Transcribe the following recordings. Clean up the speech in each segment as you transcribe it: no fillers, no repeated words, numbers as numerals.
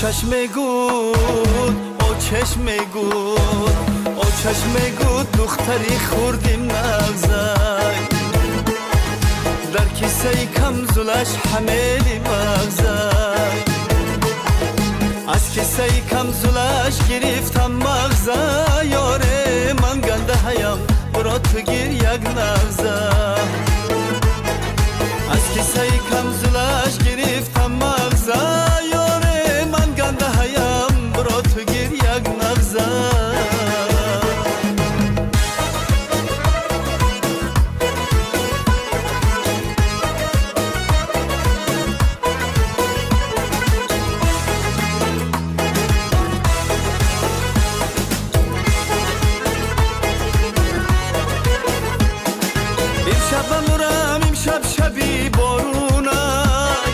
چشم گود او چشم گود دختری خوردیم نغزای در کیسه کم زلش حملی مغزای از کیسه کم زلش گرفتم مغزای یاره من گنده هیم برا تو گیر یک نغزای از کیسه کم زلش گرفتم مغزای یاره من گنده هیم برا تو گیر یک نغزای امشب شبی بارونای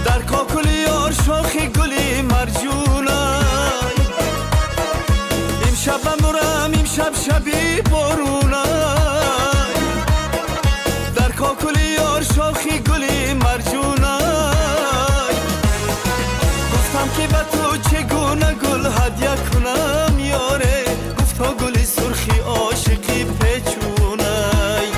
در کاکلی یار شاخی گلی مرجونای امشب شبی بارونای در کاکلی یار شاخی گلی مرجونای گفتم که به تو چگونه گل هدیه کنم یاره گفتا گلی سرخی عاشقی پیچونای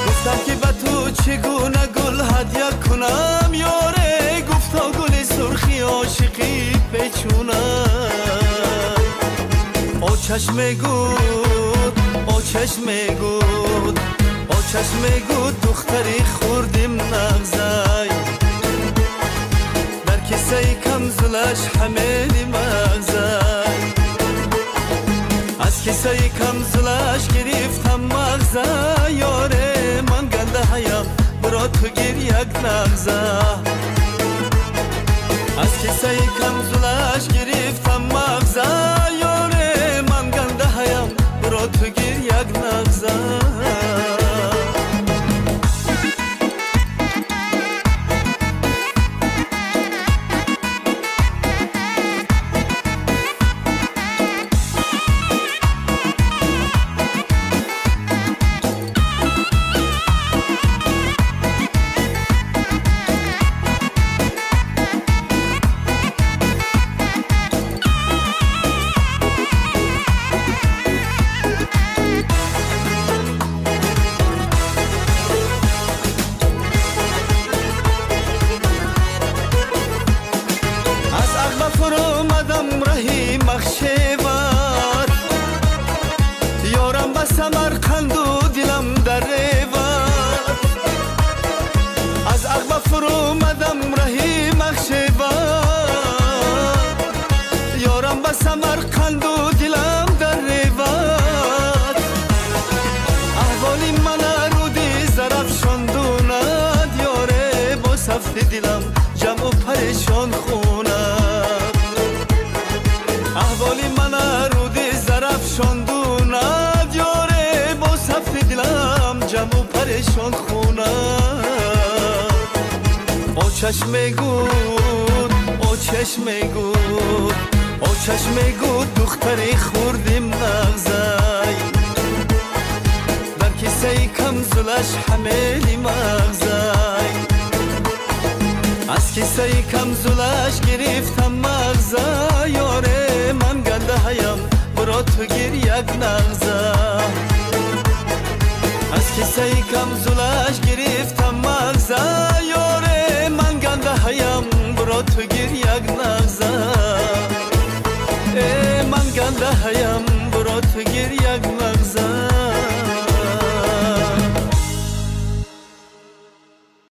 گفتم که به تو چگونه گل هدیه کنم یاره گفتا گل سرخی عاشقی پیچونای او چشم گود او چشم گود دختری خوردیم نغزای در کیسه کم زلش حملی مغزای از کیسه کم زلش گرفتم مغزای یاره من گنده هیم برا تو گیر یک نغزای از کیسه کم زلش گرفتم مغزای یاره من گنده هیم برا تو گیر یک نغزای مخشیوار یارم به سمرقند و دلم در ریوار از عقبه فرو مدم رهی مخشیوار یارم به سمرقند و دلم در ریوار احوالی من رودی ظرف شندوند یاره با سفت دلم جمع و پریشان خوند احوالی من رودی ظرف شندوند یاره با سفت دلم جمع و پریشان خوند او چشم گود او چشم گود دختری خوردیم نغزای در کیسه کم زلش حملی مغزای از کیسه کم زلش گرفتم مغزای یاره من گنده هیم برا تو گیر یک نغزای از کیسه کم زلش گرفتم مغزای